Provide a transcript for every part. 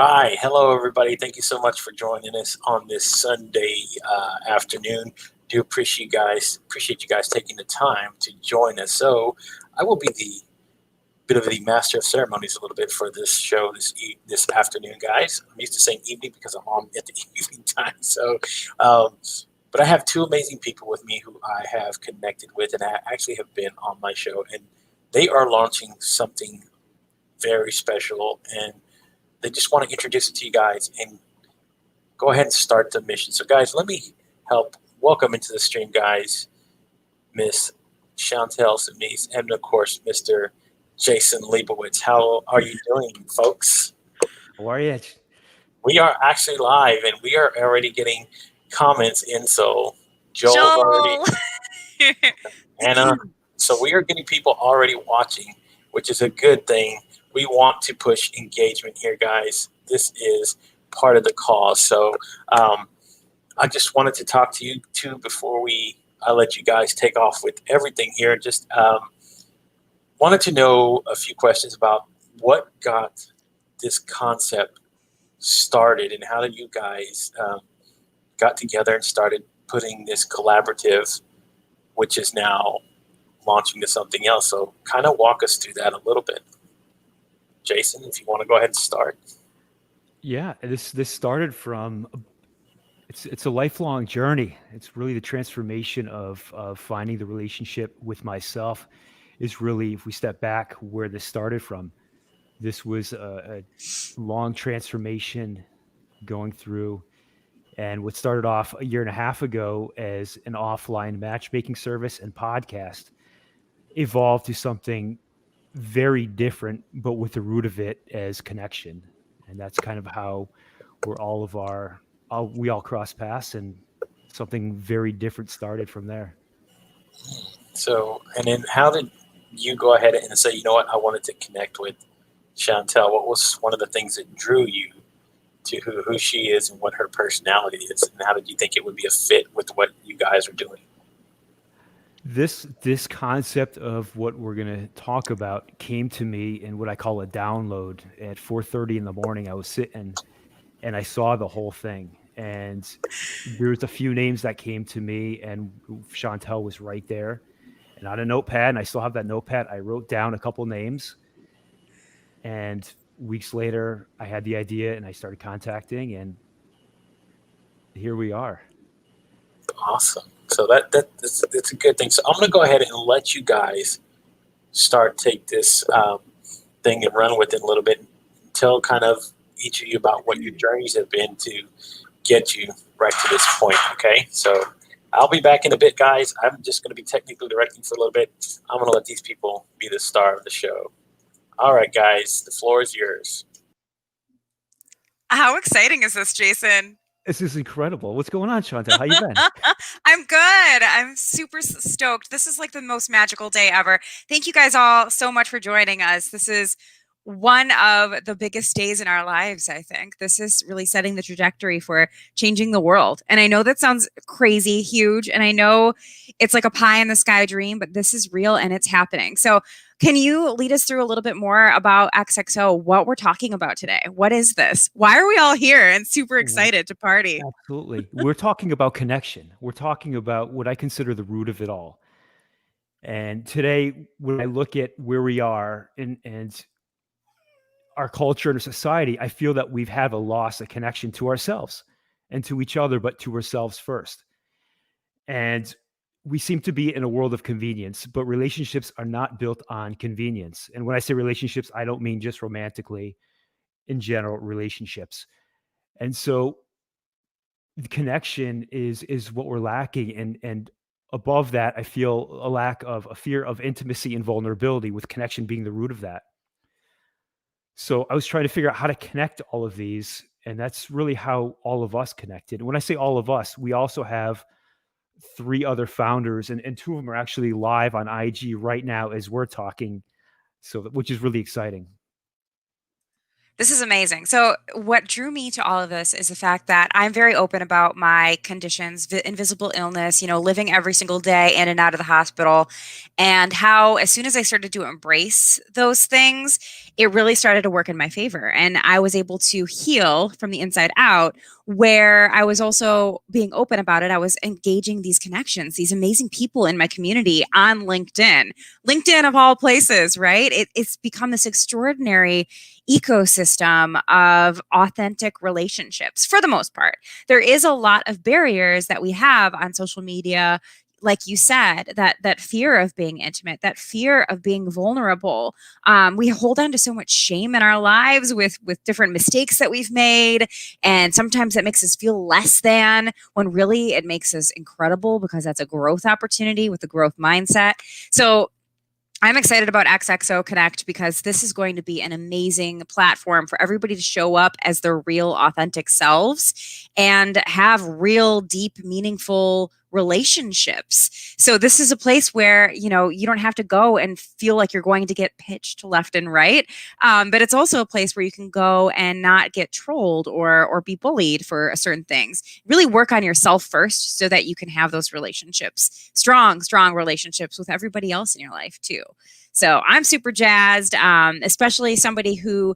right. Hello, everybody. Thank you so much for joining us on this Sunday afternoon. Do appreciate you guys taking the time to join us. So, I will be the bit of the master of ceremonies a little bit for this show this afternoon, guys. I'm used to saying evening because I'm on at the evening time. Um, but I have two amazing people with me who I have connected with, and I actually have been on my show, and they are launching something very special, and they just want to introduce it to you guys and go ahead and start the mission. So, guys, let me help welcome into the stream, guys, Miss Chantel Soumis, and of course, Mr. Jason Lebowitz. How are you doing, folks? How are you? We are actually live, and we are already getting comments in. So, Joel's already, Joel. Anna. So, we are getting people already watching, which is a good thing. We want to push engagement here, guys. This is part of the cause. So, I just wanted to talk to you too before I let you guys take off with everything here. Just wanted to know a few questions about what got this concept started and how did you guys got together and started putting this collaborative, which is now launching to something else. So kind of walk us through that a little bit. Jason, if you want to go ahead and start. Yeah, this started from it's a lifelong journey. It's really the transformation of finding the relationship with myself is really, if we step back, where this started from. This was a long transformation going through, and what started off a year and a half ago as an offline matchmaking service and podcast evolved to something very different, but with the root of it as connection. And that's kind of how we're we all cross paths, and something very different started from there. So, and then how did you go ahead and say, you know what, I wanted to connect with Chantel? What was one of the things that drew you to who she is and what her personality is? And how did you think it would be a fit with what you guys are doing? This concept of what we're going to talk about came to me in what I call a download. At 4:30 in the morning, I was sitting and I saw the whole thing. And there was a few names that came to me, and Chantel was right there. And on a notepad, and I still have that notepad, I wrote down a couple names. And weeks later, I had the idea and I started contacting, and here we are. Awesome. So that's a good thing. So I'm going to go ahead and let you guys take this thing and run with it a little bit. Tell kind of each of you about what your journeys have been to get you right to this point. Okay. So I'll be back in a bit, guys. I'm just going to be technically directing for a little bit. I'm going to let these people be the star of the show. All right, guys, the floor is yours. How exciting is this, Jason? This is incredible. What's going on, Chantel? How you been? I'm good. I'm super stoked. This is like the most magical day ever. Thank you guys all so much for joining us. This is one of the biggest days in our lives, I think. This is really setting the trajectory for changing the world. And I know that sounds crazy, huge, and I know it's like a pie in the sky dream, but this is real and it's happening. So can you lead us through a little bit more about XXO, what we're talking about today? What is this? Why are we all here and super excited to party? Absolutely. We're talking about connection. We're talking about what I consider the root of it all. And today, when I look at where we are and our culture and our society, I feel that we've had a loss of connection to ourselves and to each other, but to ourselves first. And we seem to be in a world of convenience, but relationships are not built on convenience. And when I say relationships, I don't mean just romantically, in general relationships. And so the connection is what we're lacking. And above that, I feel a fear of intimacy and vulnerability, with connection being the root of that. So I was trying to figure out how to connect all of these, and that's really how all of us connected. And when I say all of us, we also have 3 other founders, and 2 of them are actually live on IG right now as we're talking, which is really exciting. This is amazing. So what drew me to all of this is the fact that I'm very open about my conditions, invisible illness, living every single day in and out of the hospital, and how as soon as I started to embrace those things, it really started to work in my favor. And I was able to heal from the inside out, where I was also being open about it. I was engaging these connections, these amazing people in my community on LinkedIn of all places, right? It's become this extraordinary ecosystem of authentic relationships for the most part. There is a lot of barriers that we have on social media, like you said, that fear of being intimate, that fear of being vulnerable. We hold on to so much shame in our lives with different mistakes that we've made. And sometimes that makes us feel less than, when really it makes us incredible, because that's a growth opportunity with a growth mindset. So I'm excited about XXO Connect, because this is going to be an amazing platform for everybody to show up as their real, authentic selves and have real, deep, meaningful relationships. So this is a place where, you don't have to go and feel like you're going to get pitched left and right. But it's also a place where you can go and not get trolled or be bullied for certain things. Really work on yourself first, so that you can have those relationships, strong relationships with everybody else in your life too. So I'm super jazzed, especially somebody who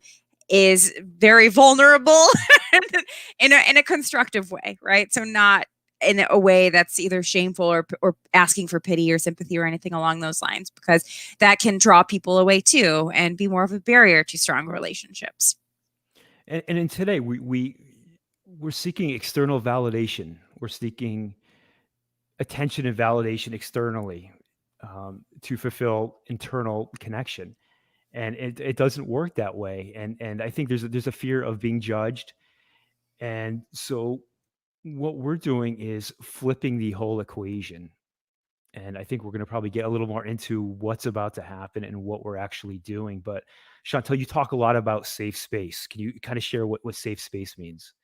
is very vulnerable in a constructive way, right? So not in a way that's either shameful or asking for pity or sympathy or anything along those lines, because that can draw people away too and be more of a barrier to strong relationships. And in today, we're seeking external validation. We're seeking attention and validation externally to fulfill internal connection. And it doesn't work that way. And I think there's a fear of being judged. And so what we're doing is flipping the whole equation. And I think we're going to probably get a little more into what's about to happen and what we're actually doing. But Chantel, you talk a lot about safe space. Can you kind of share what safe space means?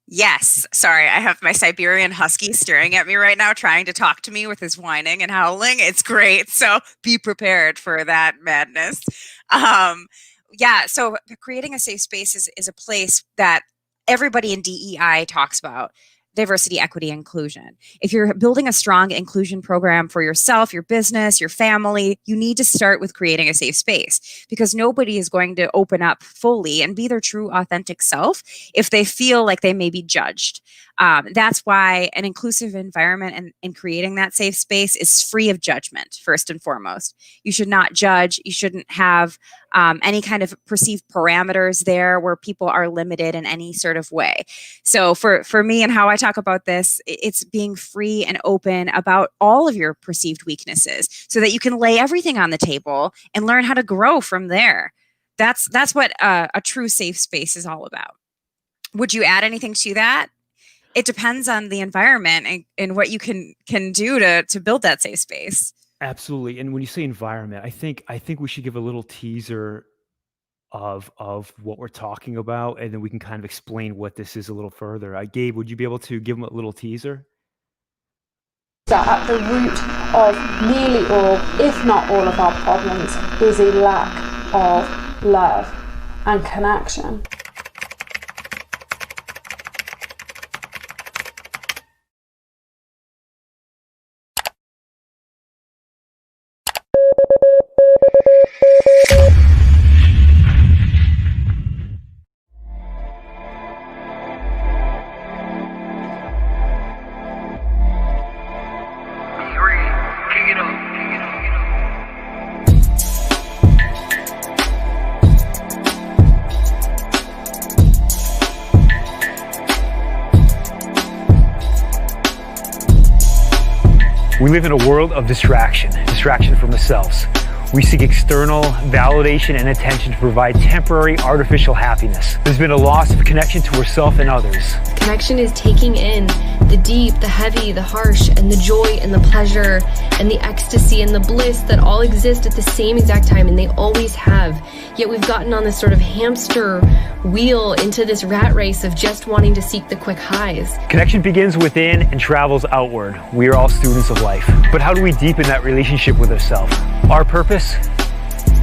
Yes. Sorry, I have my Siberian Husky staring at me right now, trying to talk to me with his whining and howling. It's great. So be prepared for that madness. So creating a safe space is a place that everybody in DEI talks about: diversity, equity, inclusion. If you're building a strong inclusion program for yourself, your business, your family, you need to start with creating a safe space, because nobody is going to open up fully and be their true, authentic self if they feel like they may be judged. That's why an inclusive environment and creating that safe space is free of judgment, first and foremost. You should not judge. You shouldn't have any kind of perceived parameters there where people are limited in any sort of way. So for me and how I talk about this, it's being free and open about all of your perceived weaknesses, so that you can lay everything on the table and learn how to grow from there. That's what a true safe space is all about. Would you add anything to that? It depends on the environment and what you can do to build that safe space. Absolutely. And when you say environment, I think we should give a little teaser of what we're talking about, and then we can kind of explain what this is a little further. Gabe, would you be able to give them a little teaser? That at the root of nearly all, if not all, of our problems is a lack of love and connection. We live in a world of distraction from ourselves. We seek external validation and attention to provide temporary artificial happiness. There's been a loss of connection to ourselves and others. Connection is taking in the deep, the heavy, the harsh, and the joy and the pleasure and the ecstasy and the bliss that all exist at the same exact time, and they always have. Yet we've gotten on this sort of hamster wheel into this rat race of just wanting to seek the quick highs. Connection begins within and travels outward. We are all students of life. But how do we deepen that relationship with ourselves? Our purpose?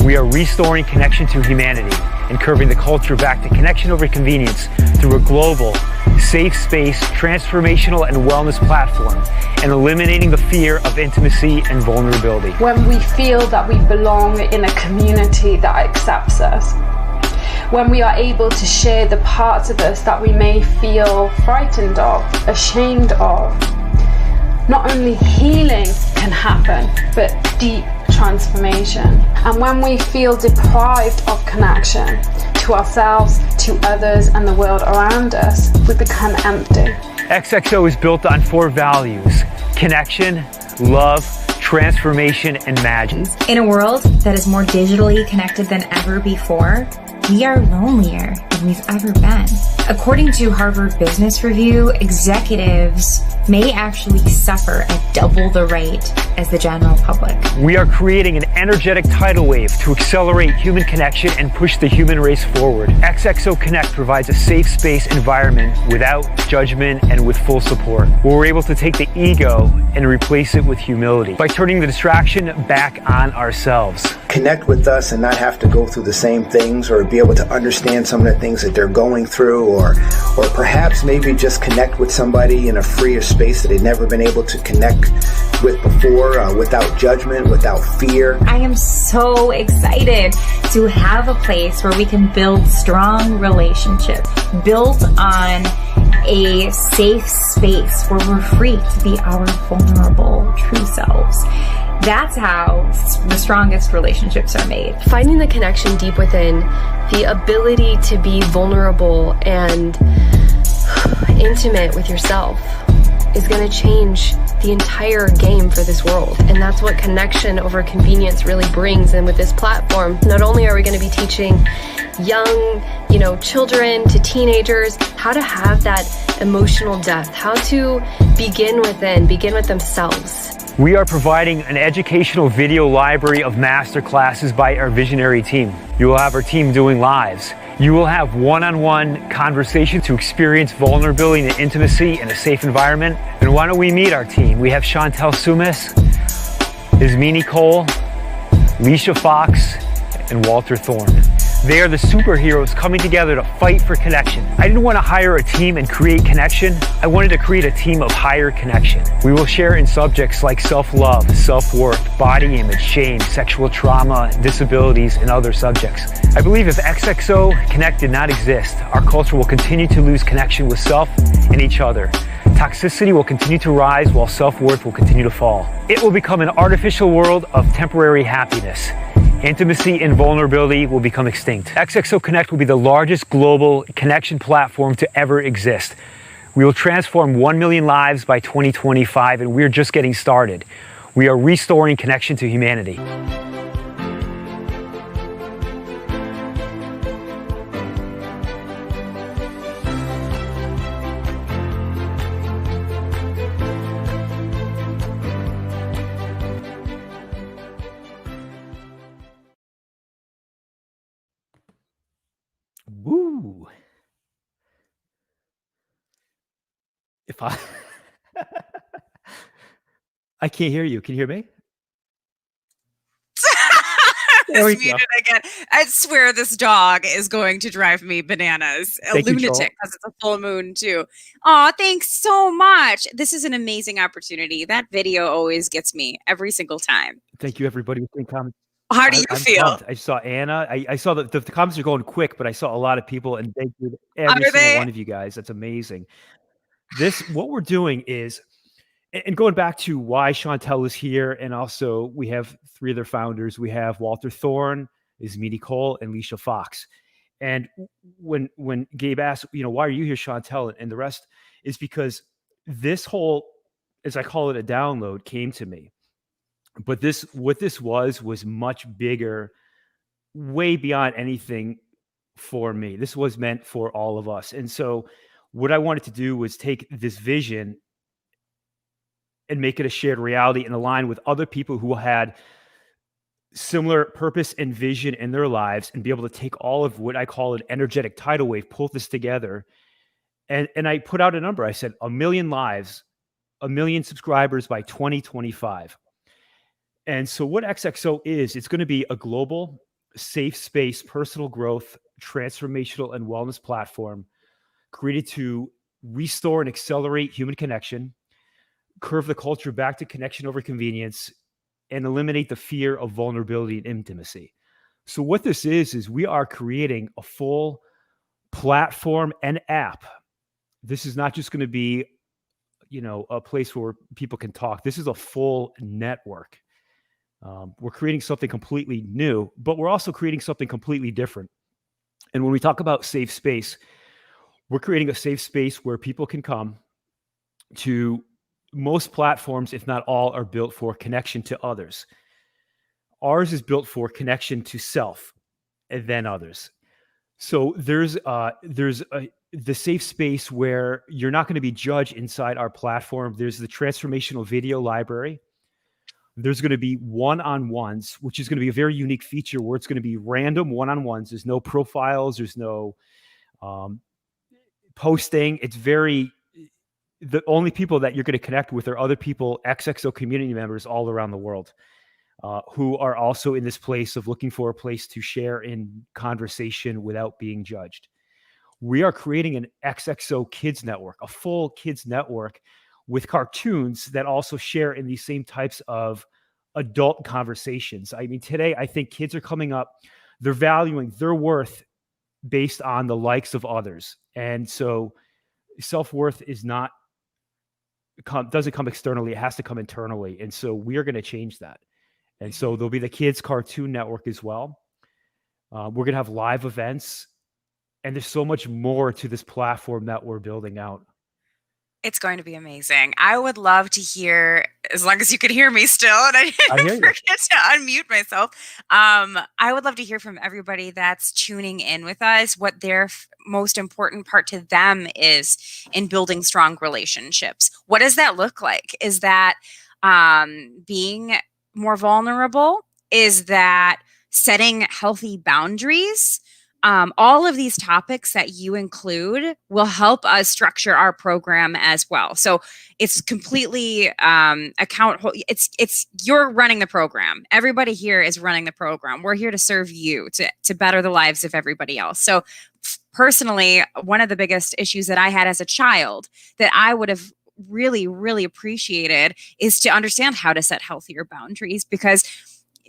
We are restoring connection to humanity and curving the culture back to connection over convenience through a global, safe space, transformational and wellness platform, and eliminating the fear of intimacy and vulnerability. When we feel that we belong in a community that accepts us. When we are able to share the parts of us that we may feel frightened of, ashamed of. Not only healing can happen, but deep transformation. And when we feel deprived of connection to ourselves, to others, and the world around us, we become empty. XXO is built on 4 values: connection, love, transformation, and magic. In a world that is more digitally connected than ever before, we are lonelier than we've ever been. According to Harvard Business Review, executives may actually suffer at double the rate as the general public. We are creating an energetic tidal wave to accelerate human connection and push the human race forward. XXO Connect provides a safe space environment without judgment and with full support, where we're able to take the ego and replace it with humility by turning the distraction back on ourselves. Connect with us and not have to go through the same things, or be able to understand some of the things that they're going through, or perhaps maybe just connect with somebody in a freer space that they've never been able to connect with before, without judgment, without fear. I am so excited to have a place where we can build strong relationships built on a safe space where we're free to be our vulnerable true selves. That's how the strongest relationships are made. Finding the connection deep within, the ability to be vulnerable and intimate with yourself is going to change the entire game for this world. And that's what connection over convenience really brings. And with this platform, not only are we going to be teaching young, children to teenagers how to have that emotional depth, how to begin with themselves. We are providing an educational video library of master classes by our visionary team. You will have our team doing lives. You will have one-on-one conversation to experience vulnerability and intimacy in a safe environment. And why don't we meet our team? We have Chantel Soumis, Ismini Cole, Leisha Fox, and Walter Thorne. They are the superheroes coming together to fight for connection. I didn't want to hire a team and create connection. I wanted to create a team of higher connection. We will share in subjects like self-love, self-worth, body image, shame, sexual trauma, disabilities, and other subjects. I believe if XXO Connect did not exist, our culture will continue to lose connection with self and each other. Toxicity will continue to rise while self-worth will continue to fall. It will become an artificial world of temporary happiness. Intimacy and vulnerability will become extinct. XXO Connect will be the largest global connection platform to ever exist. We will transform 1 million lives by 2025, and we're just getting started. We are restoring connection to humanity. Woo. If I I can't hear you. Can you hear me? There we It's muted again. I swear this dog is going to drive me bananas. A Thank you, lunatic, Joel. because it's a full moon too. Oh, thanks so much. This is an amazing opportunity. That video always gets me every single time. Thank you, everybody. Within comments. How do you I'm feel? pumped. I saw Anna. I saw that the comments are going quick, but I saw a lot of people, and thank you to every Are single they? one of you guys. That's amazing. What we're doing is, and going back to why Chantel is here, and also we have 3 other founders. We have Walter Thorne, Ismini Cole, and Leisha Fox. And when Gabe asked, why are you here, Chantel, and the rest, is because this whole, as I call it, a download came to me. But what this was much bigger, way beyond anything for me. This was meant for all of us. And so what I wanted to do was take this vision and make it a shared reality and align with other people who had similar purpose and vision in their lives, and be able to take all of what I call an energetic tidal wave, pull this together. And I put out a number. I said 1 million lives, 1 million subscribers by 2025. And so what XXO is, it's going to be a global, safe space, personal growth, transformational, and wellness platform created to restore and accelerate human connection, curve the culture back to connection over convenience, and eliminate the fear of vulnerability and intimacy. So what this is we are creating a full platform and app. This is not just going to be, a place where people can talk. This is a full network. We're creating something completely new, but we're also creating something completely different. And when we talk about safe space, we're creating a safe space where people can come to. Most platforms, if not all, are built for connection to others. Ours is built for connection to self and then others. So there's the safe space where you're not going to be judged inside our platform. There's the transformational video library. There's going to be one-on-ones, which is going to be a very unique feature where it's going to be random one-on-ones. There's no profiles. There's no posting. It's the only people that you're going to connect with are other people, XXO community members all around the world, who are also in this place of looking for a place to share in conversation without being judged. We are creating an XXO kids network, a full kids network with cartoons that also share in these same types of adult conversations. I mean, today, I think kids are coming up, they're valuing their worth based on the likes of others. And so self-worth doesn't come externally, it has to come internally. And so we are going to change that. And so there'll be the kids cartoon network as well. We're going to have live events, and there's so much more to this platform that we're building out. It's going to be amazing. I would love to hear, as long as you could hear me still, and I didn't forget to unmute myself. I would love to hear from everybody that's tuning in with us what their most important part to them is in building strong relationships. What does that look like? Is that being more vulnerable? Is that setting healthy boundaries? All of these topics that you include will help us structure our program as well. So it's completely it's you're running the program. Everybody here is running the program. We're here to serve you, to better the lives of everybody else. So personally, one of the biggest issues that I had as a child that I would have really, really appreciated is to understand how to set healthier boundaries, because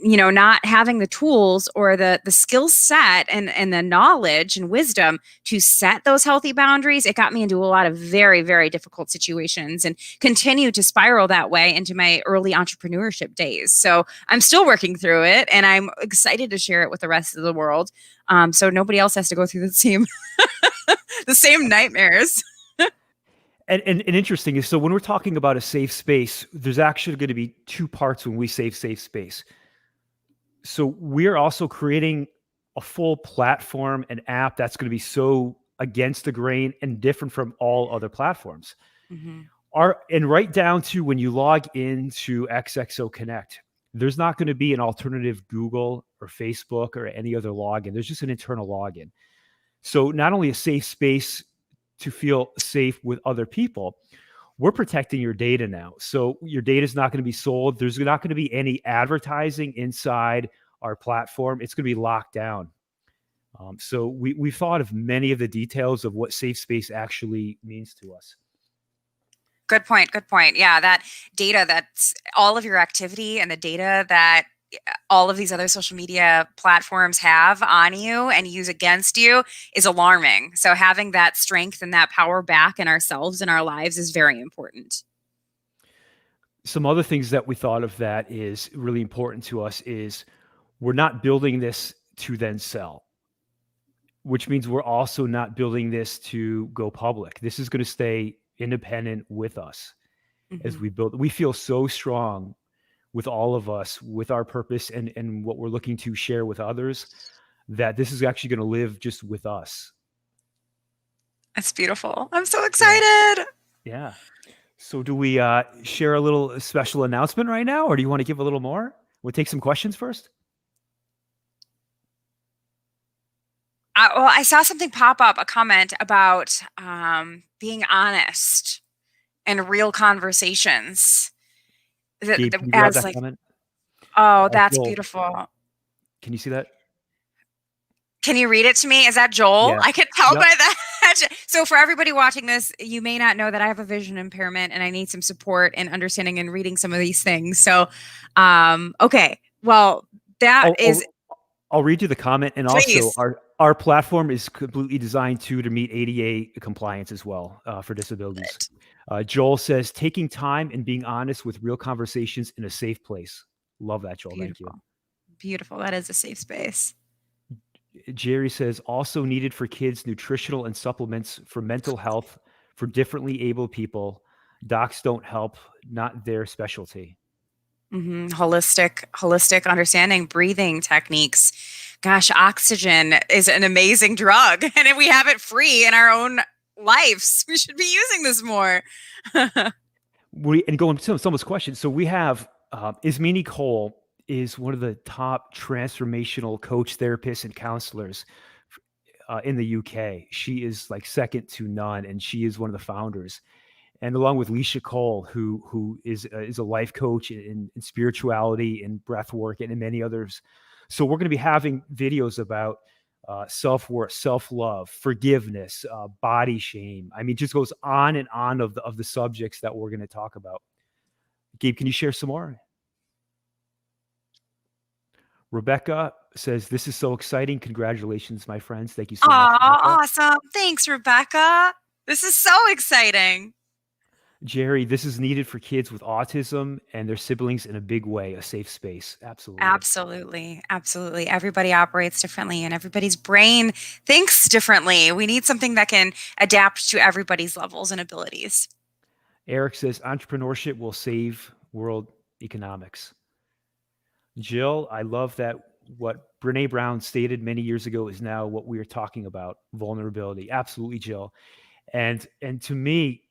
not having the tools or the skill set and the knowledge and wisdom to set those healthy boundaries, it got me into a lot of very, very difficult situations and continued to spiral that way into my early entrepreneurship days. So I'm still working through it, and I'm excited to share it with the rest of the world. So nobody else has to go through the same nightmares. And interesting is, so when we're talking about a safe space, there's actually going to be two parts when we say safe space. So we're also creating a full platform and app that's going to be so against the grain and different from all other platforms. Mm-hmm. And right down to when you log into XXO Connect, there's not going to be an alternative Google or Facebook or any other login. There's just an internal login. So not only a safe space to feel safe with other people, we're protecting your data now. So your data is not going to be sold. There's not going to be any advertising inside our platform. It's going to be locked down. So we've thought of many of the details of what safe space actually means to us. Good point. Good point. Yeah, that data, that's all of your activity and the data that all of these other social media platforms have on you and use against you is alarming. So having that strength and that power back in ourselves and our lives is very important. Some other things that we thought of that is really important to us is we're not building this to then sell, which means we're also not building this to go public. This is going to stay independent with us as we build. We feel so strong with all of us, with our purpose and what we're looking to share with others, that this is actually going to live just with us. That's beautiful. I'm so excited. Yeah. So do we share a little special announcement right now, or do you want to give a little more? We'll take some questions first. Well, I saw something pop up, a comment about being honest and real conversations. Gabe, can you grab that comment? Oh, that's beautiful. Can you see that? Can you read it to me? Is that Joel? Yeah. I can tell by that. So for everybody watching this, you may not know that I have a vision impairment and I need some support in understanding and reading some of these things. So, okay. Well, I'll read you the comment, and Please. also our platform is completely designed to meet ADA compliance as well for disabilities. Joel says, taking time and being honest with real conversations in a safe place. Love that, Joel. Beautiful. Thank you. Beautiful. That is a safe space. Jerry says, also needed for kids nutritional and supplements for mental health for differently able people. Docs don't help, not their specialty. Holistic understanding, breathing techniques. Gosh, oxygen is an amazing drug, and if we have it free in our own lives, we should be using this more. And going to someone's question, so we have Ismini Cole is one of the top transformational coach therapists and counselors in the UK. She is like second to none, and she is one of the founders. And along with Leisha Cole, who is a life coach in spirituality and breath work and many others. So we're going to be having videos about self-worth, self-love, forgiveness, body shame. I mean, it just goes on and on of the subjects that we're going to talk about. Gabe, can you share some more? Rebecca says, this is so exciting. Congratulations, my friends. Thank you so much. Rebecca. Awesome. Thanks, Rebecca. This is so exciting. Jerry, this is needed for kids with autism and their siblings in a big way, a safe space. Absolutely. Absolutely. Everybody operates differently and everybody's brain thinks differently. We need something that can adapt to everybody's levels and abilities. Eric says, entrepreneurship will save world economics. Jill, I love that what Brene Brown stated many years ago is now what we are talking about, vulnerability. Absolutely, Jill. And to me,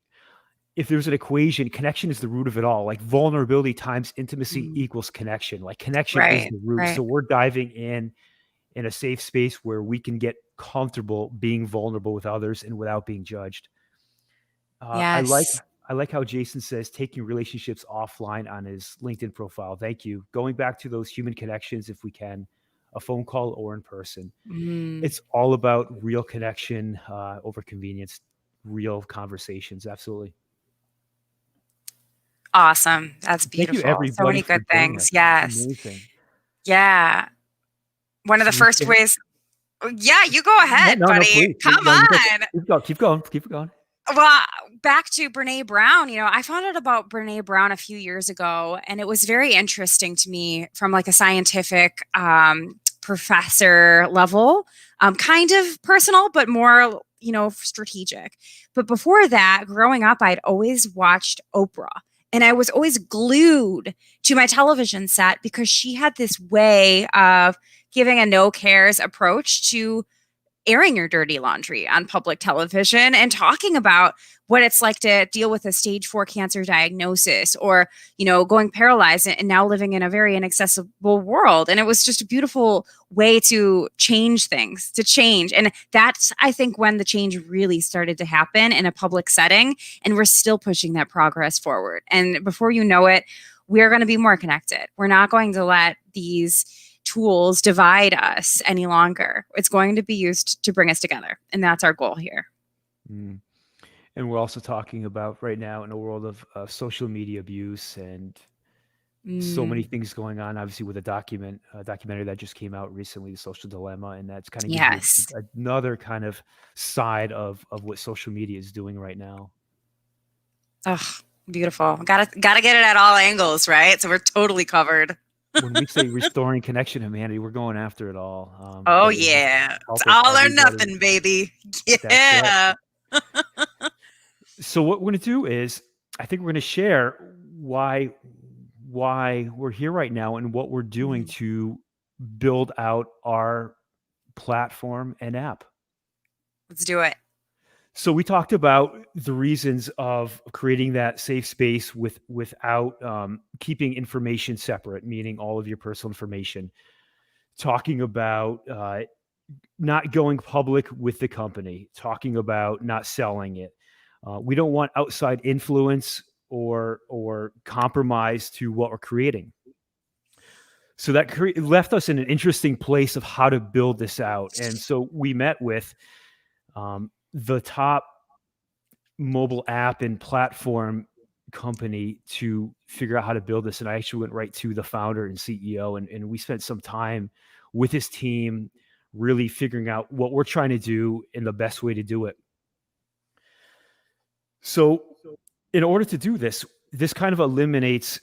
if there's an equation, connection is the root of it all. Like vulnerability times intimacy equals connection. Like connection is the root. So we're diving in a safe space where we can get comfortable being vulnerable with others and without being judged. Yes. I like how Jason says taking relationships offline on his LinkedIn profile. Thank you. Going back to those human connections, if we can, a phone call or in person. It's all about real connection over convenience, real conversations. Absolutely. Awesome. That's beautiful. Thank you, everybody, so many good things. Yes. Amazing. Yeah. One of the first ways. Yeah, you go ahead, buddy. Come on. Keep going. Well, back to Brene Brown, I found out about Brene Brown a few years ago, and it was very interesting to me from like a scientific professor level, kind of personal, but more, strategic. But before that, growing up, I'd always watched Oprah, and I was always glued to my television set because she had this way of giving a no cares approach to airing your dirty laundry on public television and talking about what it's like to deal with a stage 4 cancer diagnosis or, going paralyzed and now living in a very inaccessible world. And it was just a beautiful way to change things, And that's, I think, when the change really started to happen in a public setting. And we're still pushing that progress forward. And before you know it, we're going to be more connected. We're not going to let these tools divide us any longer. It's going to be used to bring us together. And that's our goal here. And we're also talking about right now in a world of social media abuse and so many things going on, obviously with a documentary that just came out recently, The Social Dilemma. And that's kind of another kind of side of what social media is doing right now. Oh, beautiful. Gotta get it at all angles, right? So we're totally covered. When we say restoring connection, humanity, we're going after it all. It's all or nothing, baby. Yeah. So what we're going to do is, I think we're going to share why we're here right now and what we're doing to build out our platform and app. Let's do it. So we talked about the reasons of creating that safe space without keeping information separate, meaning all of your personal information. Talking about not going public with the company. Talking about not selling it. We don't want outside influence or compromise to what we're creating. So that left us in an interesting place of how to build this out. And so we met with the top mobile app and platform company to figure out how to build this. And I actually went right to the founder and CEO, and we spent some time with his team really figuring out what we're trying to do and the best way to do it. So in order to do this, this kind of eliminates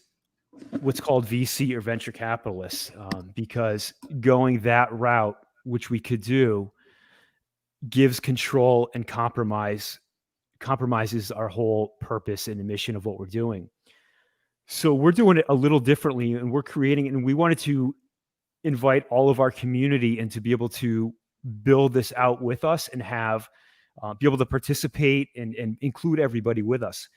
what's called VC or venture capitalists, because going that route, which we could do, gives control and compromises our whole purpose and the mission of what we're doing. So we're doing it a little differently, and we're creating it, and we wanted to invite all of our community and to be able to build this out with us and have be able to participate and include everybody with us.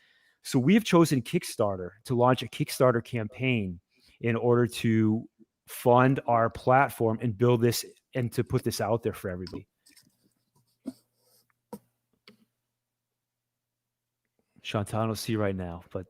So we have chosen Kickstarter to launch a Kickstarter campaign in order to fund our platform and build this and to put this out there for everybody. Chantel, I don't see you right now, but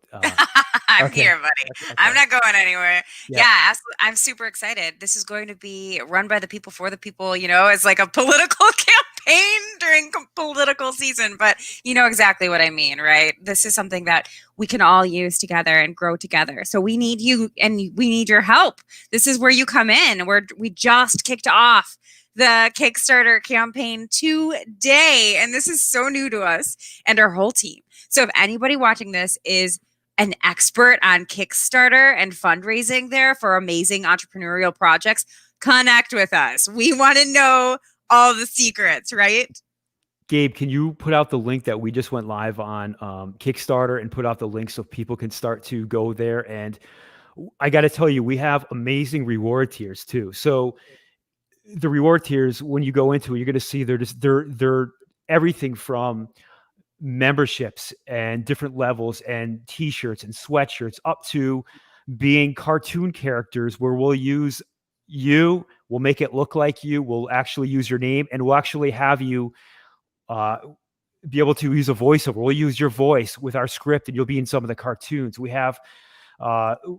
I'm okay. here, buddy. Okay. I'm not going anywhere. Yeah. Yeah, I'm super excited. This is going to be run by the people for the people. You know, it's like a political campaign during political season, but you know exactly what I mean, right? This is something that we can all use together and grow together. So we need you, and we need your help. This is where you come in. We just kicked off the Kickstarter campaign today, and this is so new to us and our whole team. So if anybody watching this is an expert on Kickstarter and fundraising there for amazing entrepreneurial projects, connect with us. We want to know all the secrets, right? Gabe, can you put out the link that we just went live on Kickstarter and put out the link so people can start to go there? And I got to tell you, we have amazing reward tiers too. So the reward tiers, when you go into it, you're going to see they're everything from memberships and different levels and t-shirts and sweatshirts up to being cartoon characters where we'll use you, we'll make it look like you, we'll actually use your name, and we'll actually have you be able to use a voiceover. We'll use your voice with our script and you'll be in some of the cartoons. We have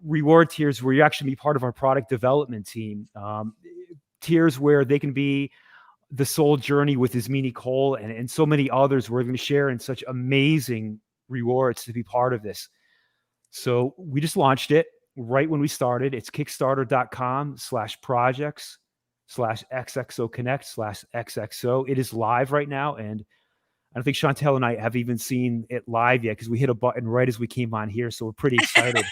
reward tiers where you actually be part of our product development team, tiers where they can be the soul journey with Ismini Cole and so many others we're going to share in such amazing rewards to be part of this. So we just launched it right when we started. It's kickstarter.com/projects/XXO Connect/XXO. It is live right now. And I don't think Chantel and I have even seen it live yet because we hit a button right as we came on here. So we're pretty excited.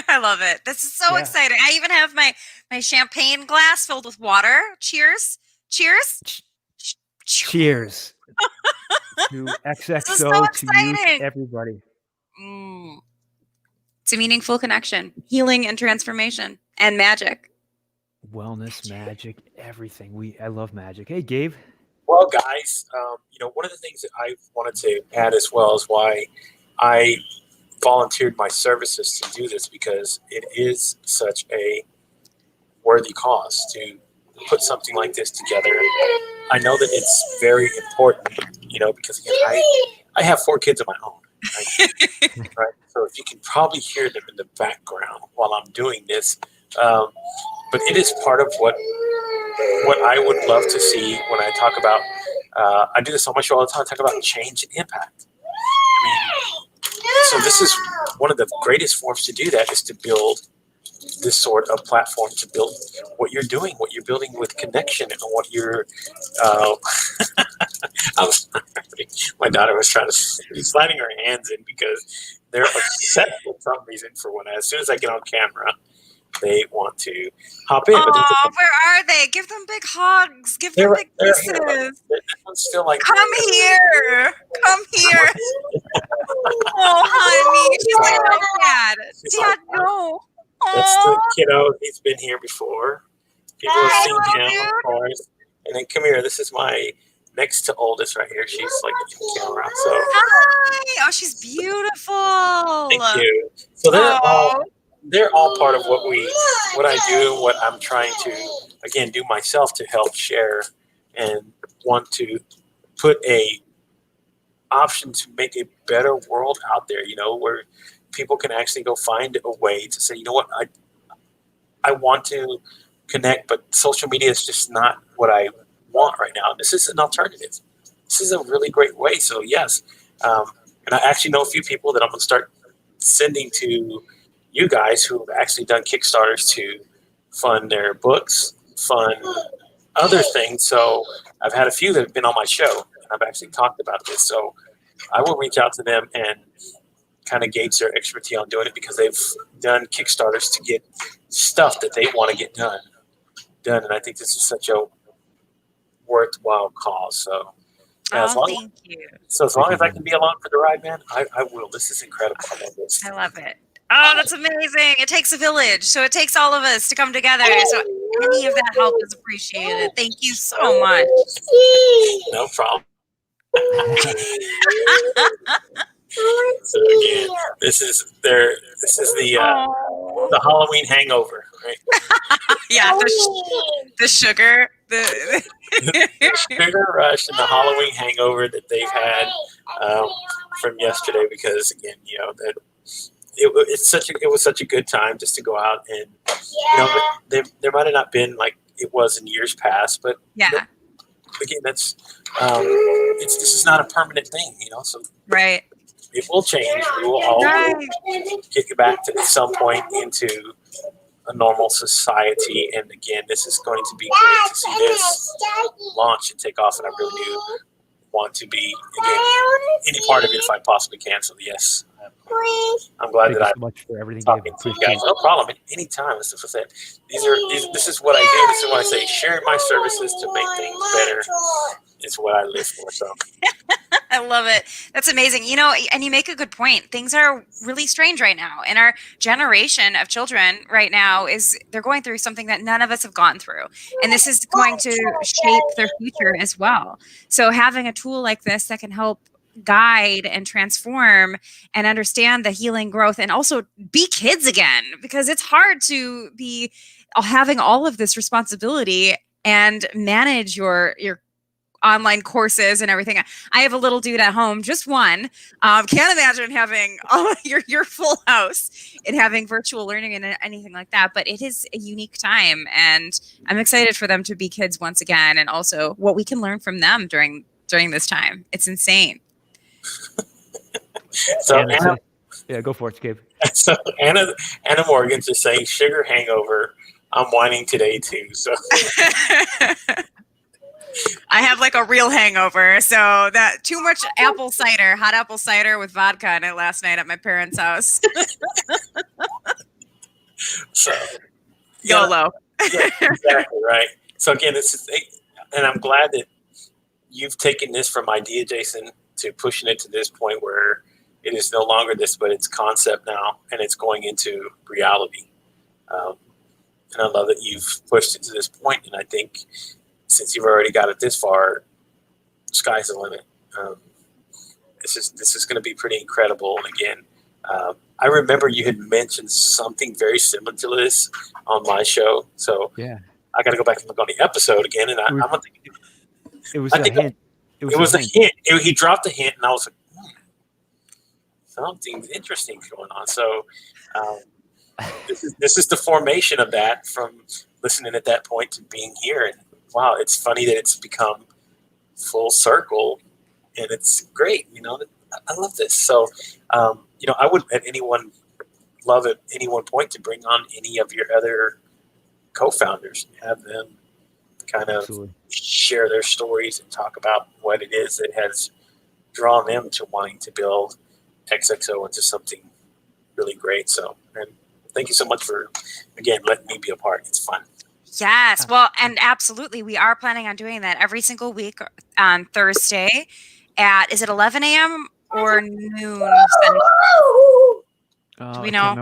I love it. This is so exciting. I even have my champagne glass filled with water. Cheers. Cheers. Cheers. To XXO, so to you, everybody. It's a meaningful connection, healing and transformation and magic. Wellness, magic, everything. I love magic. Hey, Gabe. Well, guys, one of the things that I wanted to add as well is why I volunteered my services to do this, because it is such a worthy cause to put something like this together. I know that it's very important, because again, I have 4 kids of my own, right? Right? So if you can probably hear them in the background while I'm doing this, but it is part of what I would love to see when I talk about, I do this on my show all the time, I talk about change and impact. So this is one of the greatest forms to do that, is to build this sort of platform, to build what you're doing, what you're building with connection, and what you're I'm sorry. My daughter was sliding her hands in because they're upset for some reason as soon as I get on camera, they want to hop in. Oh, where are they? Give them big hugs. Give them big kisses. This one's still like, come here. Come here. Oh, honey. She's like, no, Dad. Dad, no. That's the kiddo. He's been here before. People have seen him, of course. And then come here. This is my next to oldest right here. She's like in the camera. So hi. Oh, she's beautiful. Thank you. So they're all part of what I do, what I'm trying to, again, do myself to help share and want to put a option to make a better world out there, where people can actually go find a way to say, you know what, I want to connect, but social media is just not what I want right now. This is an alternative. this is a really great way. So yes, and I actually know a few people that I'm going to start sending to you guys who have actually done Kickstarters to fund their books, fund other things. So I've had a few that have been on my show, and I've actually talked about this. So I will reach out to them and kind of gauge their expertise on doing it, because they've done Kickstarters to get stuff that they want to get done. And I think this is such a worthwhile cause. So Thank you. So as long as I can be along for the ride, man, I will. This is incredible. I love this. I love it. Oh, that's amazing. It takes a village. So it takes all of us to come together. So any of that help is appreciated. Thank you so much. No problem. So again, this is the Halloween hangover, right? Yeah, the sugar, the sugar rush and the Halloween hangover that they've had from yesterday, because again, you know, that it was such a good time just to go out, and you know, there might have not been like it was in years past, but yeah, again, that's this is not a permanent thing, you know, so right. It will change. We will all get back to at some point into a normal society. And again, this is going to be great to see this launch and take off. And I really do want to be, again, any part of it if I possibly can. So yes, I'm glad Thank that you I'm so much for everything, talking David. to you guys. No problem. Anytime. This is what I said. This is what I do. This is what I say. Sharing my services to make things better is what I live for. So. I love it. That's amazing. You know, and you make a good point. Things are really strange right now. And our generation of children right now they're going through something that none of us have gone through. And this is going to shape their future as well. So having a tool like this that can help guide and transform and understand the healing growth, and also be kids again, because it's hard to be having all of this responsibility and manage your online courses and everything. I have a little dude at home, just one. Can't imagine having your full house and having virtual learning and anything like that. But it is a unique time, and I'm excited for them to be kids once again, and also what we can learn from them during this time. It's insane. So Anna, yeah, go for it, Gabe. So Anna Morgan's just saying sugar hangover. I'm whining today too. So. I have like a real hangover. So that too much hot apple cider with vodka in it last night at my parents' house. So YOLO. Yeah, exactly right. So again, and I'm glad that you've taken this from idea, Jason, to pushing it to this point where it is no longer this, but it's concept now, and it's going into reality. And I love that you've pushed it to this point, and I think since you've already got it this far, sky's the limit. This is going to be pretty incredible. And again, I remember you had mentioned something very similar to this on my show. So yeah, I got to go back and look on the episode again. And I'm thinking it was a hint. It was a hint. He dropped a hint, and I was like, something interesting going on. So this is the formation of that, from listening at that point to being here. And wow, it's funny that it's become full circle, and it's great. You know, I love this. So, you know, I would at any one point to bring on any of your other co-founders and have them kind of share their stories and talk about what it is that has drawn them to wanting to build XXO into something really great. So, and thank you so much for, again, letting me be a part. It's fun. Yes. Well, and absolutely. We are planning on doing that every single week on Thursday is it 11 a.m. or noon? Do we know?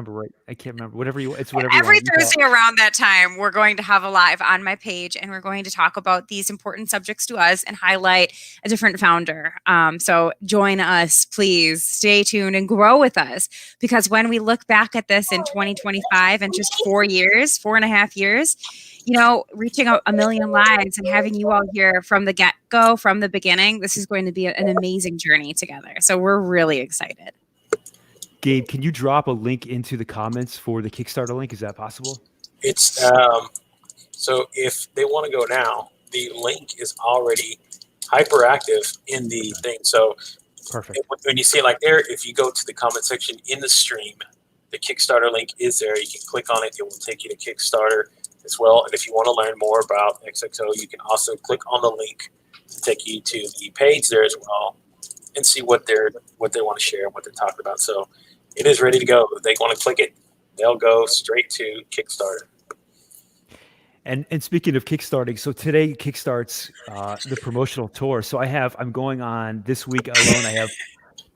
I can't remember. Whatever Every Thursday around that time, we're going to have a live on my page, and we're going to talk about these important subjects to us and highlight a different founder. So join us, please. Stay tuned and grow with us, because when we look back at this in 2025 and just 4.5 years, you know, reaching a million lives and having you all here from the get-go, from the beginning, this is going to be an amazing journey together. So we're really excited. Gabe, can you drop a link into the comments for the Kickstarter link? Is that possible? It's so if they want to go now, the link is already hyperactive in the thing. So Perfect. when you see it like there, if you go to the comment section in the stream, the Kickstarter link is there. You can click on it. It will take you to Kickstarter as well. And if you want to learn more about XXO, you can also click on the link to take you to the page there as well and see what they want to share and what they're talking about. So it is ready to go. If they want to click it, they'll go straight to Kickstarter. And speaking of kickstarting, so today kickstarts the promotional tour. So I'm going on this week alone. I have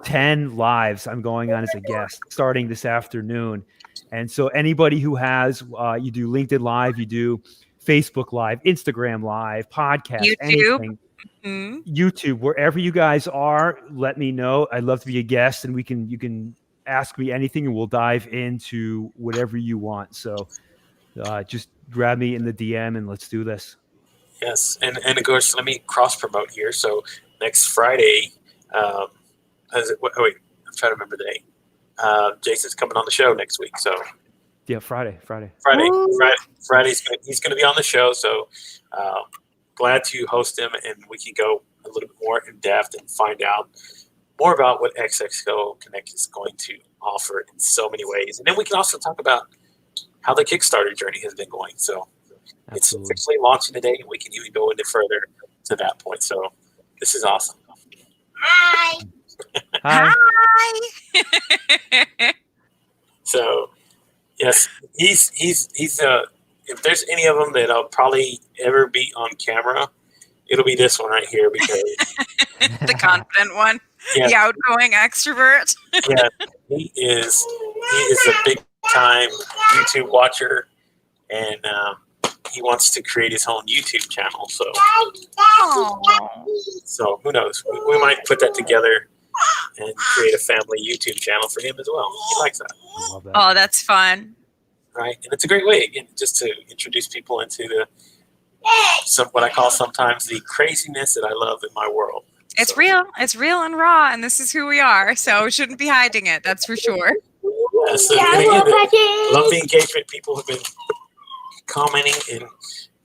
10 lives I'm going on as a guest starting this afternoon. And so anybody who has, you do LinkedIn Live, you do Facebook Live, Instagram Live, podcast, YouTube. anything. Mm-hmm. YouTube, wherever you guys are, let me know. I'd love to be a guest, and you can ask me anything, and we'll dive into whatever you want. So just grab me in the DM and let's do this. Yes, and of course, let me cross promote here. So next Friday, I'm trying to remember the date. Jason's coming on the show next week. So yeah, Friday. Friday's he's gonna be on the show. So glad to host him, and we can go a little bit more in depth and find out more about what XXO Connect is going to offer in so many ways. And then we can also talk about how the Kickstarter journey has been going. So it's officially launching today, and we can even go into further to that point. So this is awesome. Hi. Hi. So yes, he's if there's any of them that I'll probably ever be on camera, it'll be this one right here, because The confident one. Yeah. The outgoing extrovert. Yeah, he is a big time YouTube watcher, and he wants to create his own YouTube channel. So who knows? We might put that together and create a family YouTube channel for him as well. He likes that. I love that. Oh, that's fun. Right, and it's a great way, again, just to introduce people into what I call sometimes the craziness that I love in my world. It's real. It's real and raw, and this is who we are. So we shouldn't be hiding it. That's for sure. Yes, and again, I love the engagement. People have been commenting and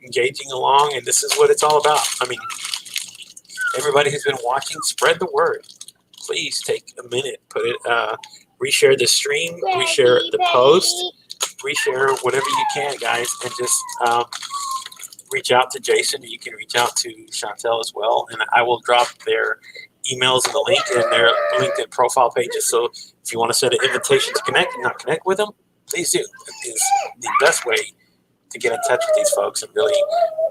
engaging along, and this is what it's all about. I mean, everybody who's been watching, spread the word. Please take a minute, put it, reshare the stream, reshare the post, reshare whatever you can, guys, and just reach out to Jason. You can reach out to Chantel as well, and I will drop their emails in the link and their LinkedIn profile pages. So if you want to send an invitation to connect and not connect with them, please do. It is the best way to get in touch with these folks and really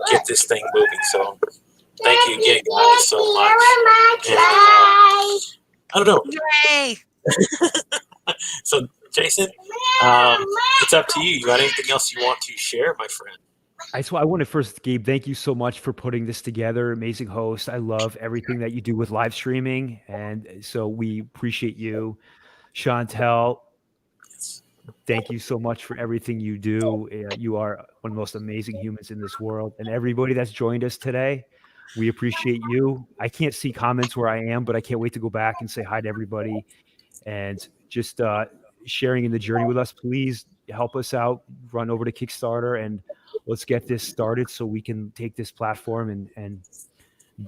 get this thing moving. So thank you again, guys, so much. And, I don't know. Yay! So Jason, it's up to you. You got anything else you want to share, my friend? I want to first, Gabe, thank you so much for putting this together. Amazing host. I love everything that you do with live streaming. And so we appreciate you. Chantel, thank you so much for everything you do. You are one of the most amazing humans in this world. And everybody that's joined us today, we appreciate you. I can't see comments where I am, but I can't wait to go back and say hi to everybody. And just sharing in the journey with us. Please help us out. Run over to Kickstarter and let's get this started so we can take this platform and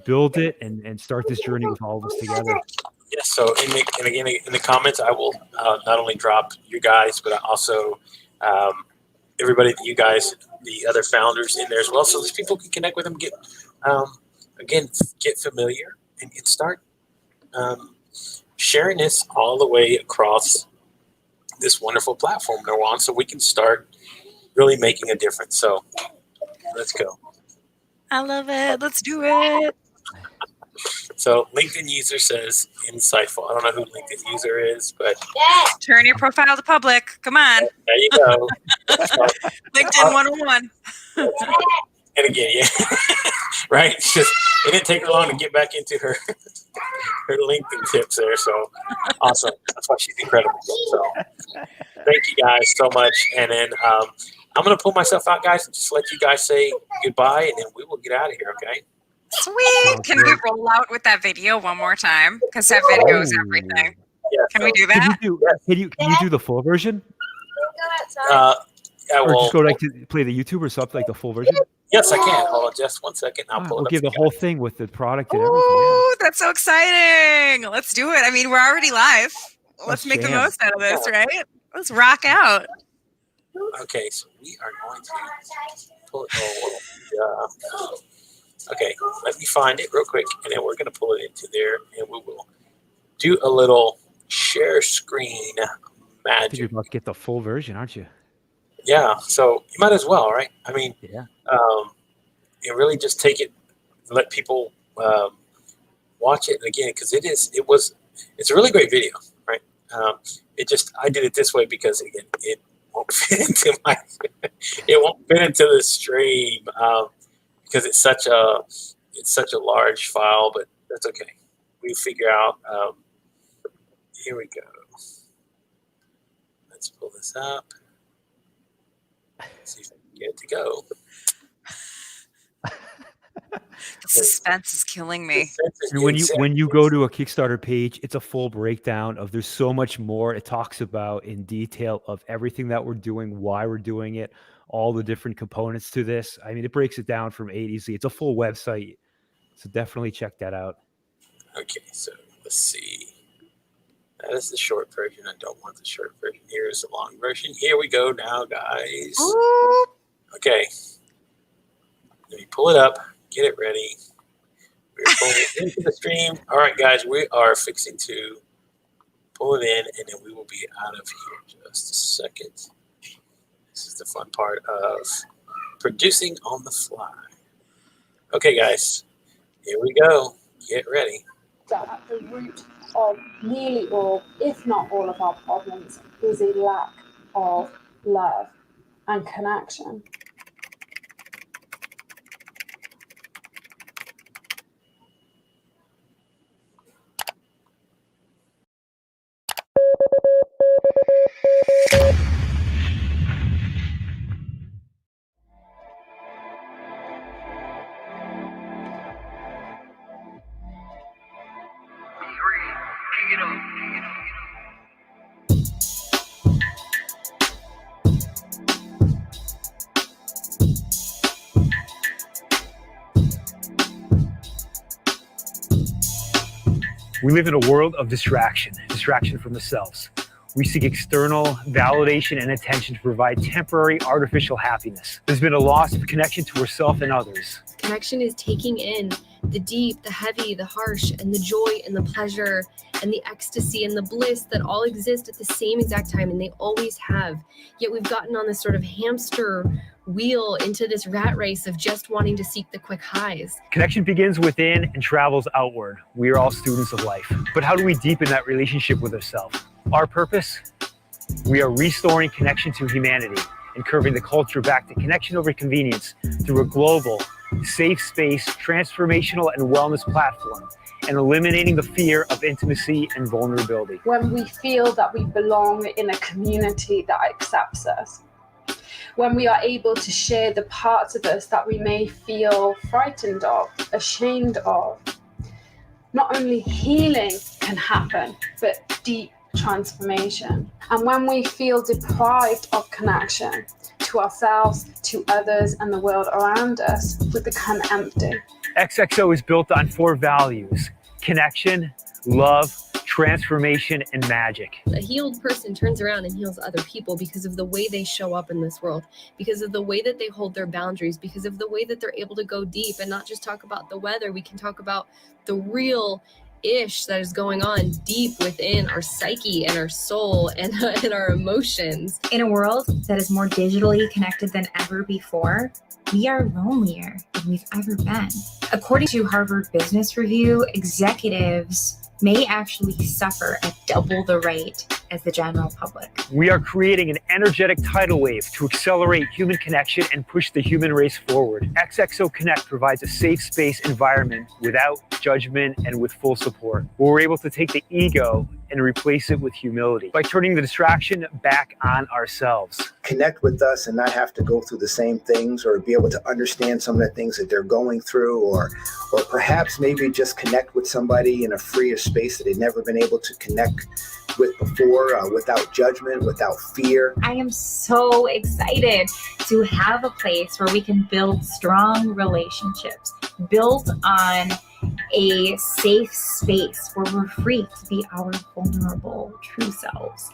build it and start this journey with all of us together. Yes. So in the comments, I will not only drop you guys, but also everybody that you guys, the other founders in there as well, so these people can connect with them, get familiar and start sharing this all the way across this wonderful platform they're on, so we can start really making a difference. So let's go. I love it. Let's do it. So LinkedIn user says insightful. I don't know who LinkedIn user is, but Turn your profile to public. Come on. there you go. LinkedIn 101. And again, yeah, right. It's just, it didn't take her long to get back into her LinkedIn tips there. So awesome. That's why she's incredible. So thank you guys so much. And then I'm going to pull myself out, guys, and just let you guys say goodbye, and then we will get out of here. Okay. Sweet. Can we roll out with that video one more time? Because that video is everything. Yeah. Can we do that? Can you do the full version? Yeah, Or well, just go like to play the YouTube or something, like the full version. yes, I can. Hold on just 1 second. I'll pull We'll it up. give the again. whole thing with the product and everything. Oh, that's so exciting. Let's do it. I mean, we're already live. Let's make the jam. most out of this, right? Let's rock out. Okay, so we are going to pull it. Okay, let me find it real quick, and then we're going to pull it into there, and we will do a little share screen I think magic. you're about to get the full version, aren't you? Yeah, so you might as well, right? I mean, Yeah. you really just take it, let people watch it again, because it's a really great video, right? I did it this way because again, it won't fit into the stream because it's such a large file, but that's okay. We figure out. Here we go. Let's pull this up. See if I can get it to go. The suspense is killing me. And when you go to a Kickstarter page, it's a full breakdown of there's so much more. It talks about in detail of everything that we're doing, why we're doing it, all the different components to this. I mean, it breaks it down from A to Z. It's a full website. So definitely check that out. Okay, so let's see. That is the short version. I don't want the short version. Here's the long version. Here we go now, guys. Okay. Let me pull it up. Get it ready. We're pulling it into the stream. All right, guys, we are fixing to pull it in, and then we will be out of here just a second. This is the fun part of producing on the fly. Okay, guys, here we go. Get ready. That at the root of nearly all, if not all of our problems, is a lack of love and connection. We live in a world of distraction from the selves. We seek external validation and attention to provide temporary artificial happiness. There's been a loss of connection to ourselves and others. Connection is taking in the deep, the heavy, the harsh, and the joy and the pleasure and the ecstasy and the bliss that all exist at the same exact time, and they always have. Yet we've gotten on this sort of hamster wheel into this rat race of just wanting to seek the quick highs. Connection begins within and travels outward. We are all students of life. But how do we deepen that relationship with ourselves? Our purpose? We are restoring connection to humanity and curving the culture back to connection over convenience through a global, safe space, transformational and wellness platform, and eliminating the fear of intimacy and vulnerability. When we feel that we belong in a community that accepts us, when we are able to share the parts of us that we may feel frightened of, ashamed of, not only healing can happen, but deep transformation. And when we feel deprived of connection to ourselves, to others, and the world around us, we become empty. XXO is built on 4 values: connection, love, transformation, and magic. A healed person turns around and heals other people because of the way they show up in this world, because of the way that they hold their boundaries, because of the way that they're able to go deep and not just talk about the weather. We can talk about the real ish that is going on deep within our psyche and our soul and our emotions. In a world that is more digitally connected than ever before, we are lonelier than we've ever been. According to Harvard Business Review, executives may actually suffer at double the rate as the general public. We are creating an energetic tidal wave to accelerate human connection and push the human race forward. XXO Connect provides a safe space environment without judgment and with full support, where we're able to take the ego and replace it with humility by turning the distraction back on ourselves. Connect with us and not have to go through the same things, or be able to understand some of the things that they're going through, or perhaps maybe just connect with somebody in a freer space that they've never been able to connect engaged with before, without judgment, without fear. I am so excited to have a place where we can build strong relationships built on a safe space where we're free to be our vulnerable, true selves.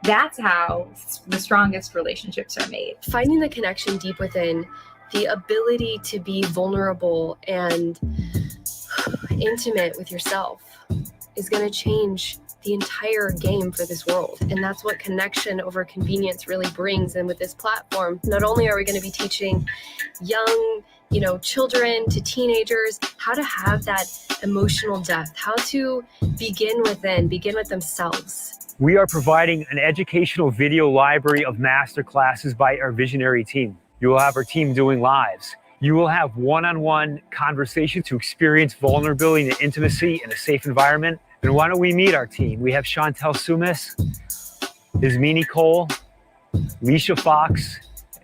That's how the strongest relationships are made. Finding the connection deep within, the ability to be vulnerable and intimate with yourself is going to change the entire game for this world. And that's what connection over convenience really brings. And with this platform, not only are we going to be teaching young, children to teenagers how to have that emotional depth, how to begin with themselves. We are providing an educational video library of master classes by our visionary team. You will have our team doing lives. You will have one-on-one conversations to experience vulnerability and intimacy in a safe environment. And why don't we meet our team? We have Chantel Soumis, Ismini Cole, Leisha Fox,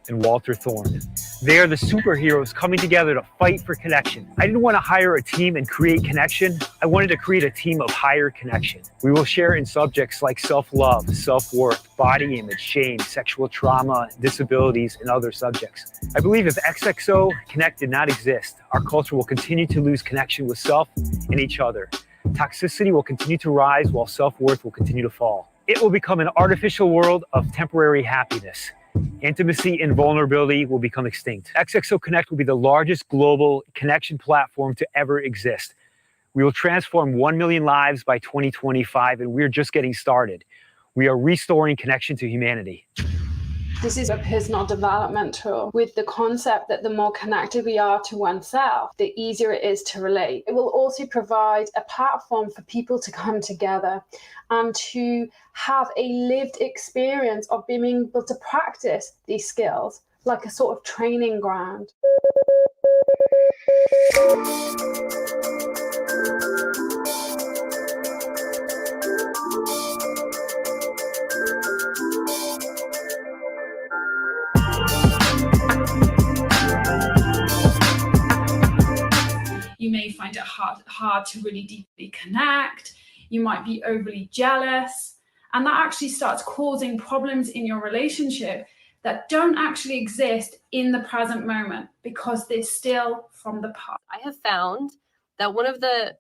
and Walter Thorne. They are the superheroes coming together to fight for connection. I didn't want to hire a team and create connection. I wanted to create a team of higher connection. We will share in subjects like self-love, self-worth, body image, shame, sexual trauma, disabilities, and other subjects. I believe if XXO Connect did not exist, our culture will continue to lose connection with self and each other. Toxicity will continue to rise while self-worth will continue to fall. It will become an artificial world of temporary happiness. Intimacy and vulnerability will become extinct. XXO Connect will be the largest global connection platform to ever exist. We will transform 1 million lives by 2025, and we're just getting started. We are restoring connection to humanity. This is a personal development tool with the concept that the more connected we are to oneself, the easier it is to relate. It will also provide a platform for people to come together and to have a lived experience of being able to practice these skills, like a sort of training ground. You may find it hard to really deeply connect. You might be overly jealous. And that actually starts causing problems in your relationship that don't actually exist in the present moment because they're still from the past. I have found that one of the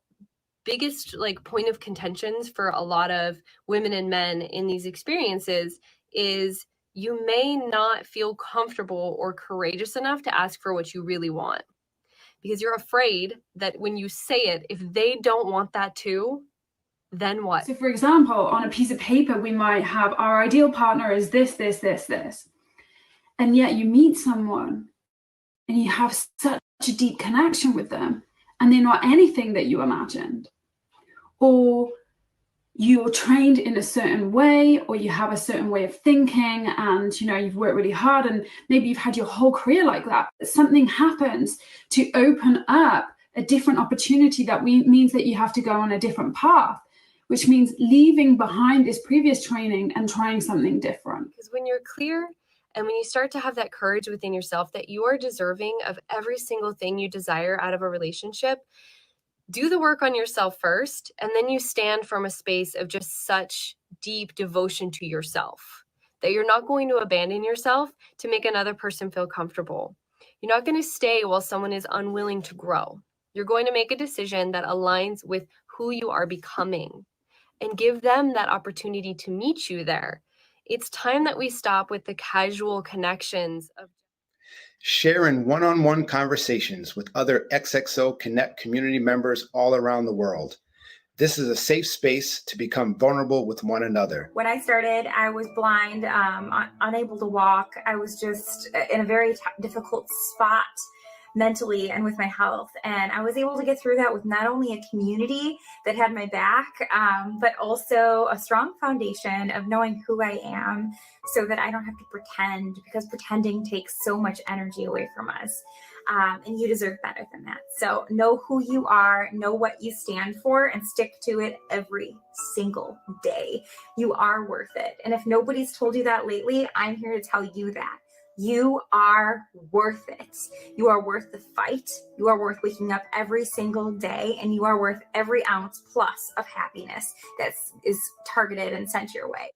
biggest point of contentions for a lot of women and men in these experiences is you may not feel comfortable or courageous enough to ask for what you really want. Because you're afraid that when you say it, if they don't want that too, then what? So for example, on a piece of paper, we might have our ideal partner is this, this, this, this. And yet you meet someone and you have such a deep connection with them and they're not anything that you imagined. Or you're trained in a certain way, or you have a certain way of thinking and you've worked really hard and maybe you've had your whole career like that. Something happens to open up a different opportunity that means that you have to go on a different path, which means leaving behind this previous training and trying something different. Because when you're clear and when you start to have that courage within yourself that you are deserving of every single thing you desire out of a relationship, do the work on yourself first, and then you stand from a space of just such deep devotion to yourself that you're not going to abandon yourself to make another person feel comfortable. You're not going to stay while someone is unwilling to grow. You're going to make a decision that aligns with who you are becoming and give them that opportunity to meet you there. It's time that we stop with the casual connections of Sharing one-on-one conversations with other XXO Connect community members all around the world. This is a safe space to become vulnerable with one another. When I started, I was blind, unable to walk. I was just in a very difficult spot mentally and with my health. And I was able to get through that with not only a community that had my back, but also a strong foundation of knowing who I am so that I don't have to pretend, because pretending takes so much energy away from us. And you deserve better than that. So know who you are, know what you stand for, and stick to it every single day. You are worth it. And if nobody's told you that lately, I'm here to tell you that. You are worth it. You are worth the fight. You are worth waking up every single day, and you are worth every ounce plus of happiness that is targeted and sent your way.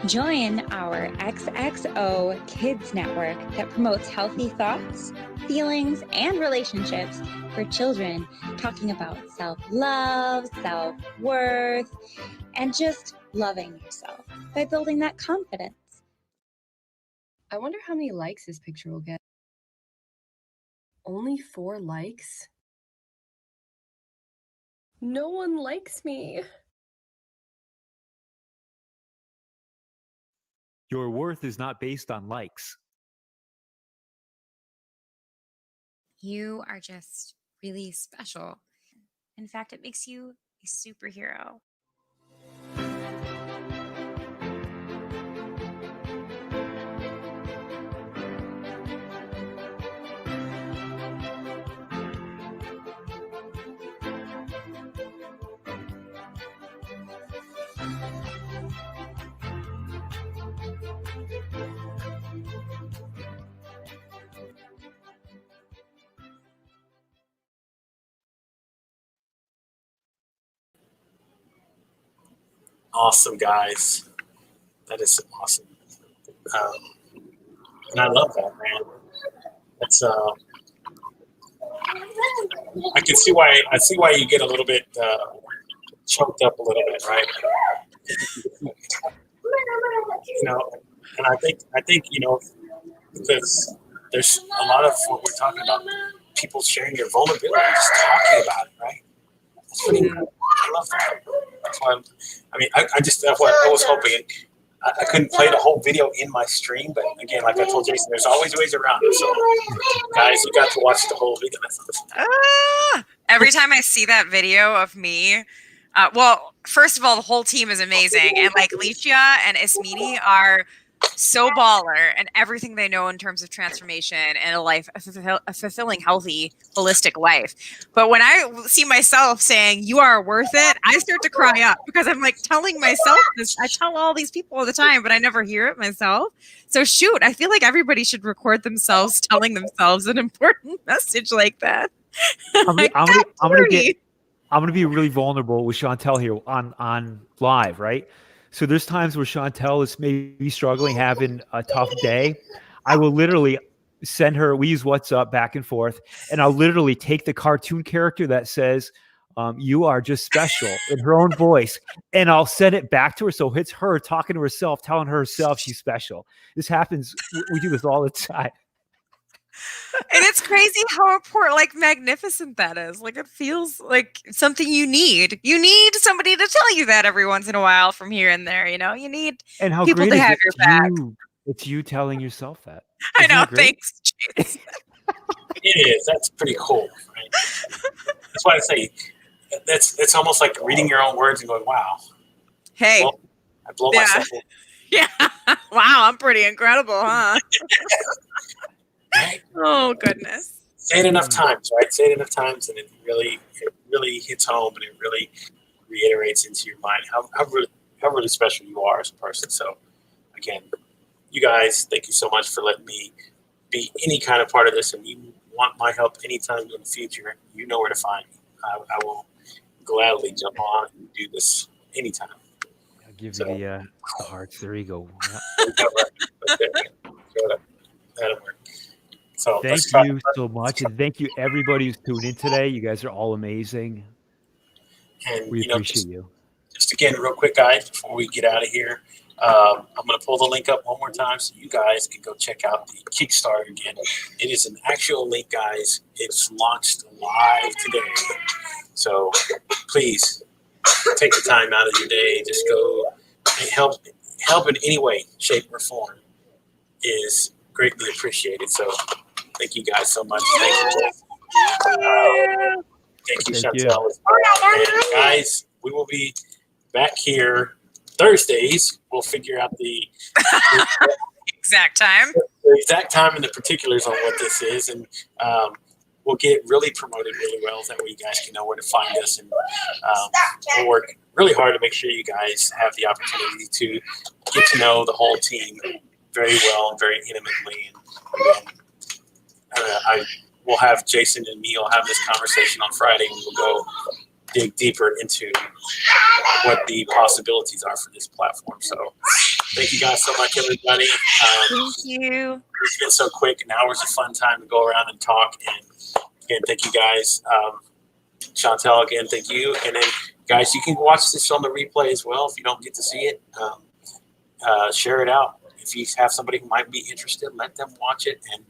Join our XXO Kids Network that promotes healthy thoughts, feelings, and relationships for children, talking about self-love, self-worth, and just loving yourself by building that confidence. I wonder how many likes this picture will get. Only 4 likes? No one likes me. Your worth is not based on likes. You are just really special. In fact, it makes you a superhero. Awesome, guys. That is awesome. And I love that, man. It's I can see why you get a little bit choked up a little bit, right? You know, and I think because there's a lot of what we're talking about, people sharing your vulnerability, just talking about it, right? That's pretty incredible. I love that. That's why that's what I was hoping. I couldn't play the whole video in my stream, but again, like I told Jason, there's always ways around it. So, guys, you got to watch the whole video. Every time I see that video of me, well, first of all, the whole team is amazing, and like Licia and Ismini are so baller and everything they know in terms of transformation and a fulfilling, healthy, holistic life. But when I see myself saying you are worth it, I start to cry up because I'm like telling myself this. I tell all these people all the time, but I never hear it myself. So shoot, I feel like everybody should record themselves telling themselves an important message like that. I'm gonna be really vulnerable with Chantel here on live, right? So there's times where Chantel is maybe struggling, having a tough day. I will literally send her, we use WhatsApp back and forth, and I'll literally take the cartoon character that says, you are just special in her own voice, and I'll send it back to her. So it's her talking to herself, telling herself she's special. This happens. We do this all the time. And it's crazy how important, like magnificent that is. Like it feels like something you need. You need somebody to tell you that every once in a while from here and there, you know? You need people to have your back. It's you telling yourself that. I know, thanks. It is. That's pretty cool, right? That's why I say it's almost like reading your own words and going, wow. Hey. Well, I blow myself up. Yeah. Wow, I'm pretty incredible, huh? Right? Oh goodness! Say it enough times, right? Say it enough times, and it really hits home, and it really reiterates into your mind how really special you are as a person. So, again, you guys, thank you so much for letting me be any kind of part of this. And you want my help anytime in the future, you know where to find me. I will gladly jump on and do this anytime. I'll give you the hearts. There you go. That'll work. So thank you so much, and thank you everybody who's tuned in today. You guys are all amazing. And we appreciate you. Just again, real quick, guys, before we get out of here, I'm going to pull the link up one more time so you guys can go check out the Kickstarter again. It is an actual link, guys. It's launched live today. So please take the time out of your day. Just go and help in any way, shape, or form is greatly appreciated. So thank you guys so much. Thank you, Chantel. And guys, we will be back here Thursdays. We'll figure out the exact time. The exact time and the particulars on what this is, and we'll get it really promoted really well. That way you guys can know where to find us, and we'll work really hard to make sure you guys have the opportunity to get to know the whole team very well and very intimately. And again, I will have Jason and me will have this conversation on Friday, and we'll go dig deeper into what the possibilities are for this platform. So thank you guys so much, everybody. Thank you. It's been so quick. An hour's a fun time to go around and talk. And again, thank you guys. Chantel, again, thank you. And then, guys, you can watch this on the replay as well if you don't get to see it. Share it out. If you have somebody who might be interested, let them watch it. And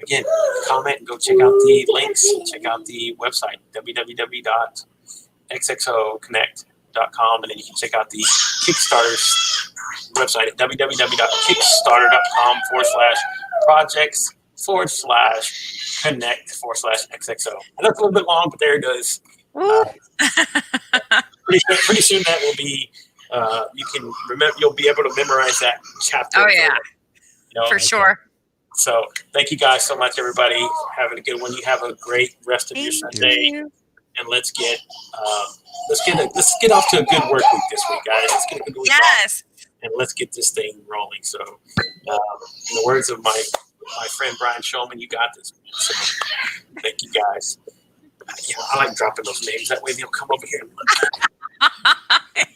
again, comment and go check out the links. Check out the website, www.xxoconnect.com. And then you can check out the Kickstarter's website at www.kickstarter.com/projects/connect/XXO. I know it's a little bit long, but there it goes. Pretty soon that will be, you'll be able to memorize that chapter. Oh, yeah. For sure. So thank you guys so much, everybody. Having a good one. You have a great rest of your Sunday. And let's get off to a good work week this week, guys. Let's get a good week off, and let's get this thing rolling. So, in the words of my friend Brian Shulman, you got this. So, thank you guys. I like dropping those names. That way they'll come over here and look.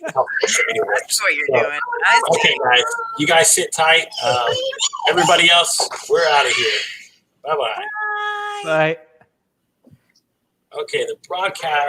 That's what you're doing. Okay, guys. You guys sit tight. Everybody else, we're out of here. Bye-bye. Bye. Okay, the broadcast.